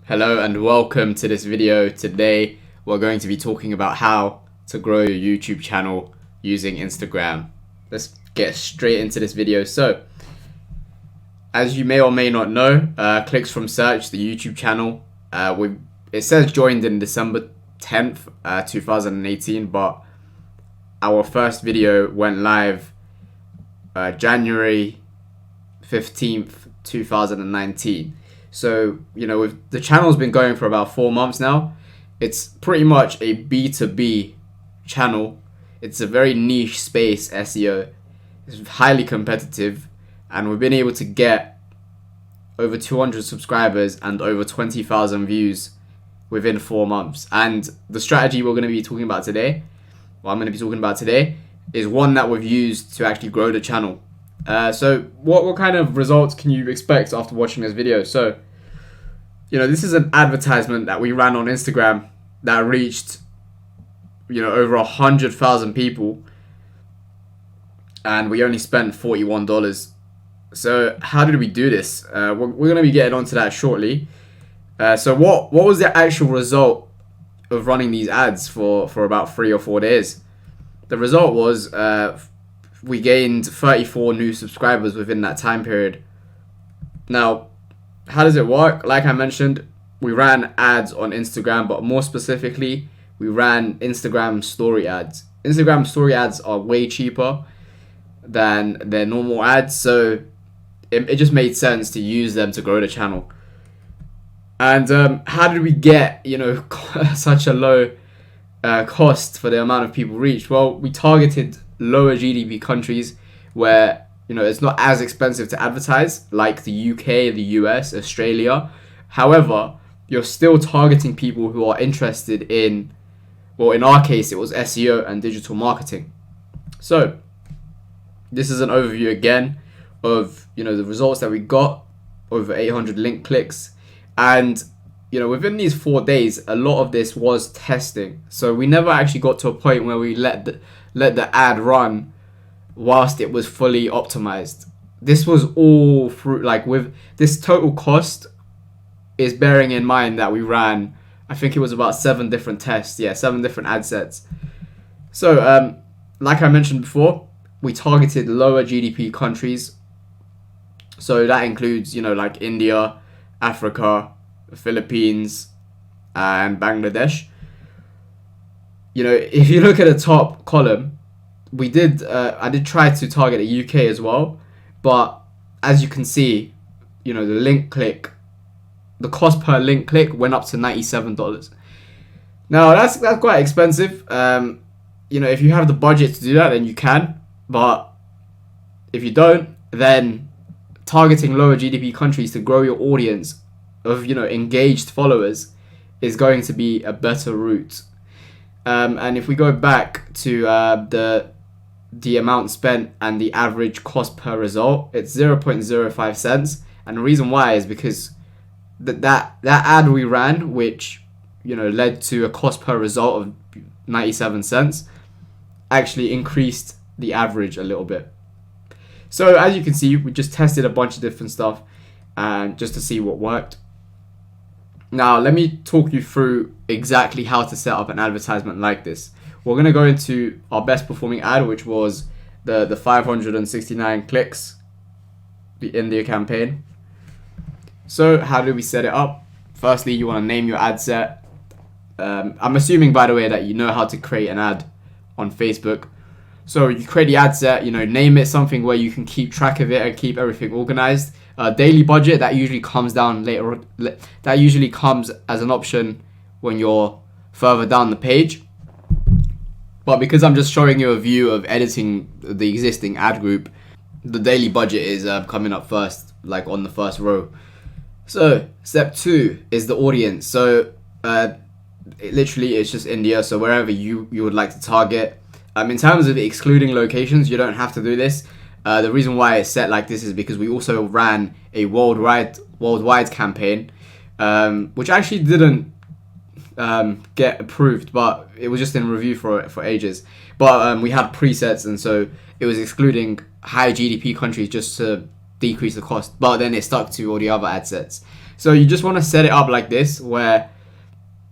Hello and welcome to this video. Today we're going to be talking about how to grow your YouTube channel using Instagram. Let's get straight into this video. So, as you may or may not know, clicks from search, the YouTube channel, it says joined in December 10th, 2018, but our first video went live January 15th, 2019. So, the channel's been going for about 4 months now. It's pretty much a B2B channel. It's a very niche space, SEO. It's highly competitive, and we've been able to get over 200 subscribers and over 20,000 views within 4 months. And the strategy I'm going to be talking about today, is one that we've used to actually grow the channel. So what kind of results can you expect after watching this video? So, this is an advertisement that we ran on Instagram that reached, over 100,000 people, and we only spent $41. So how did we do this? We're going to be getting onto that shortly. So what was the actual result of running these ads for about 3 or 4 days? The result was we gained 34 new subscribers within that time period. Now, how does it work? Like I mentioned, we ran ads on Instagram, but more specifically, we ran Instagram story ads. Instagram story ads are way cheaper than their normal ads, so it just made sense to use them to grow the channel. And how did we get, such a low cost for the amount of people reached? Well, we targeted lower GDP countries where it's not as expensive to advertise, like the UK, the US, Australia. However, you're still targeting people who are interested in, well, in our case, it was SEO and digital marketing. So this is an overview again of the results that we got, over 800 link clicks. And within these 4 days, a lot of this was testing. So we never actually got to a point where we let the ad run whilst it was fully optimized. This was all through, with this total cost is bearing in mind that we ran, I think it was about 7 different tests. 7 different ad sets. So like I mentioned before, we targeted lower GDP countries. So that includes, like India, Africa, the Philippines, and Bangladesh. If you look at the top column, I did try to target the UK as well, but as you can see, the cost per link click went up to $97. Now that's quite expensive. If you have the budget to do that, then you can, but if you don't, then targeting lower GDP countries to grow your audience of engaged followers is going to be a better route. And if we go back to the amount spent and the average cost per result, it's 0.05 cents. And the reason why is because that ad we ran, which led to a cost per result of 97 cents, actually increased the average a little bit. So as you can see, we just tested a bunch of different stuff and just to see what worked. Now let me talk you through exactly how to set up an advertisement like this. We're going to go into our best performing ad, which was the 569 clicks, the India campaign. So how do we set it up? Firstly, you want to name your ad set. I'm assuming, by the way, that you know how to create an ad on Facebook. So you create the ad set, name it something where you can keep track of it and keep everything organized. Daily budget, that usually comes down later. That usually comes as an option when you're further down the page. But because I'm just showing you a view of editing the existing ad group, the daily budget is coming up first, like on the first row. So step 2 is the audience. So literally it's just India, so wherever you would like to target. In terms of excluding locations, you don't have to do this. The reason why it's set like this is because we also ran a worldwide campaign, which actually didn't get approved, but it was just in review for ages. But we had presets, and so it was excluding high GDP countries just to decrease the cost. But then it stuck to all the other ad sets. So you just want to set it up like this, where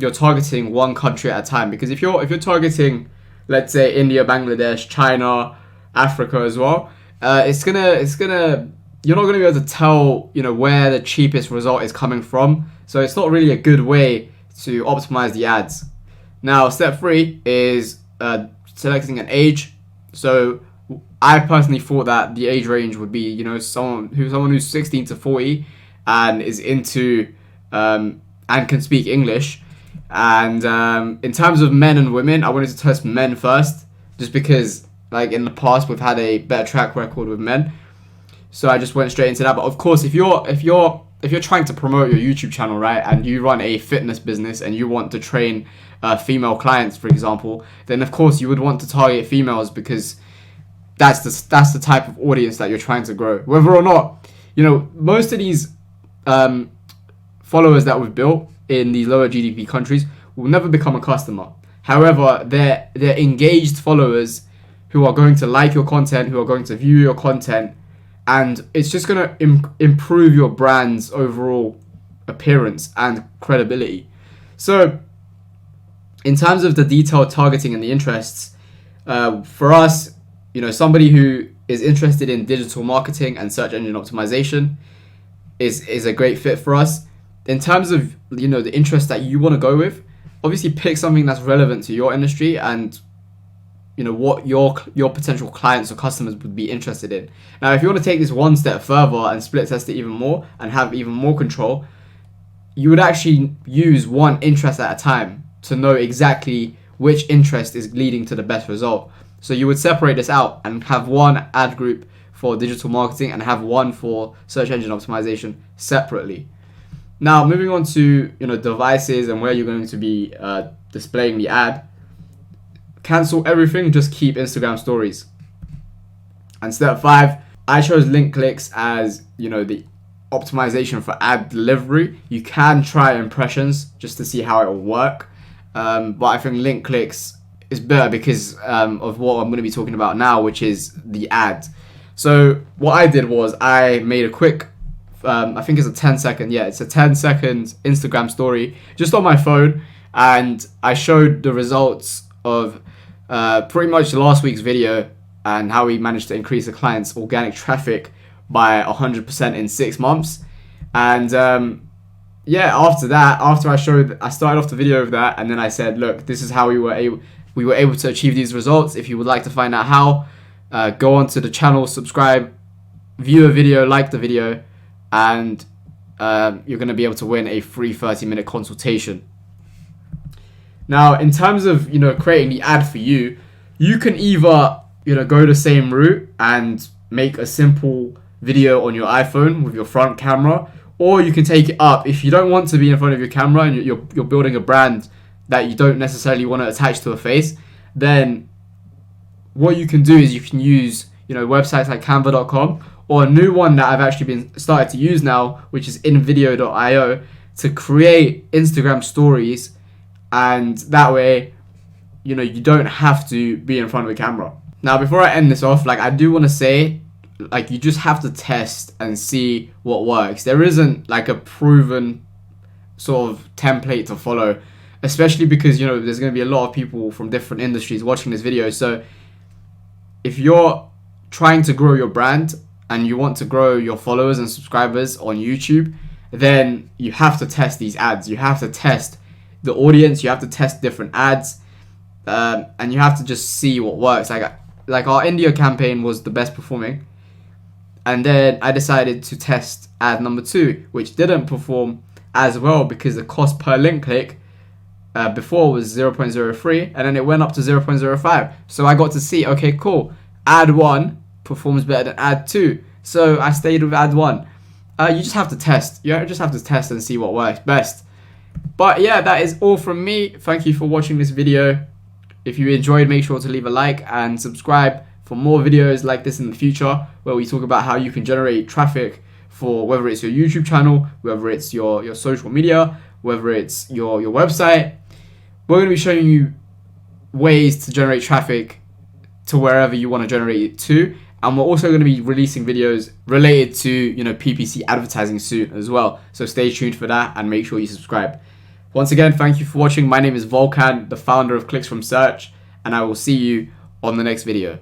you're targeting one country at a time. Because if you're targeting, let's say, India, Bangladesh, China, Africa as well, you're not gonna be able to tell, where the cheapest result is coming from. So it's not really a good way to optimize the ads. Now, step 3 is selecting an age. So I personally thought that the age range would be, someone who's 16 to 40 and is into and can speak English. And in terms of men and women, I wanted to test men first, just because, like, in the past we've had a better track record with men. So I just went straight into that. But of course, if you're trying to promote your YouTube channel, right, and you run a fitness business and you want to train female clients, for example, then of course you would want to target females, because that's the type of audience that you're trying to grow. Whether or not, most of these followers that we've built in these lower GDP countries will never become a customer. However, they're engaged followers who are going to like your content, who are going to view your content, and it's just going to improve your brand's overall appearance and credibility. So in terms of the detailed targeting and the interests, for us, somebody who is interested in digital marketing and search engine optimization is a great fit for us. In terms of, the interest that you want to go with, obviously pick something that's relevant to your industry and, what your potential clients or customers would be interested in. Now, if you want to take this one step further and split test it even more and have even more control, you would actually use one interest at a time to know exactly which interest is leading to the best result. So you would separate this out and have one ad group for digital marketing and have one for search engine optimization separately. Now, moving on to devices and where you're going to be displaying the ad. Cancel everything, just keep Instagram stories. And step 5, I chose link clicks as the optimization for ad delivery. You can try impressions just to see how it will work, but I think link clicks is better because of what I'm going to be talking about now, which is the ad. So what I did was I made a quick I think it's a 10-second Instagram story just on my phone, and I showed the results of pretty much last week's video and how we managed to increase the client's organic traffic by 100% in 6 months. And after I started off the video with that, and then I said, look, this is how we were able to achieve these results. If you would like to find out how, go onto the channel, subscribe, view a video, like the video, and you're going to be able to win a free 30-minute consultation. Now, in terms of creating the ad for you, you can either go the same route and make a simple video on your iPhone with your front camera, or you can take it up. If you don't want to be in front of your camera and you're building a brand that you don't necessarily want to attach to a face, then what you can do is you can use websites like canva.com, or a new one that I've actually been started to use now, which is invideo.io, to create Instagram stories. And that way, you don't have to be in front of a camera. Now, before I end this off, I do want to say, you just have to test and see what works. There isn't a proven sort of template to follow, especially because there's going to be a lot of people from different industries watching this video. So if you're trying to grow your brand and you want to grow your followers and subscribers on YouTube, then you have to test these ads. You have to test the audience, you have to test different ads, and you have to just see what works. Like our India campaign was the best performing, and then I decided to test ad number 2, which didn't perform as well because the cost per link click before was 0.03, and then it went up to 0.05. So I got to see, okay, cool, ad 1 performs better than ad 2, so I stayed with ad 1. You just have to test. You just have to test and see what works best. But yeah, that is all from me. Thank you for watching this video. If you enjoyed, make sure to leave a like and subscribe for more videos like this in the future, where we talk about how you can generate traffic for whether it's your YouTube channel, whether it's your social media, whether it's your website. We're going to be showing you ways to generate traffic to wherever you want to generate it to, And we're also going to be releasing videos related to, you know, PPC advertising soon as well. So stay tuned for that and make sure you subscribe. Once again, thank you for watching. My name is Volkan, the founder of Clicks from Search, and I will see you on the next video.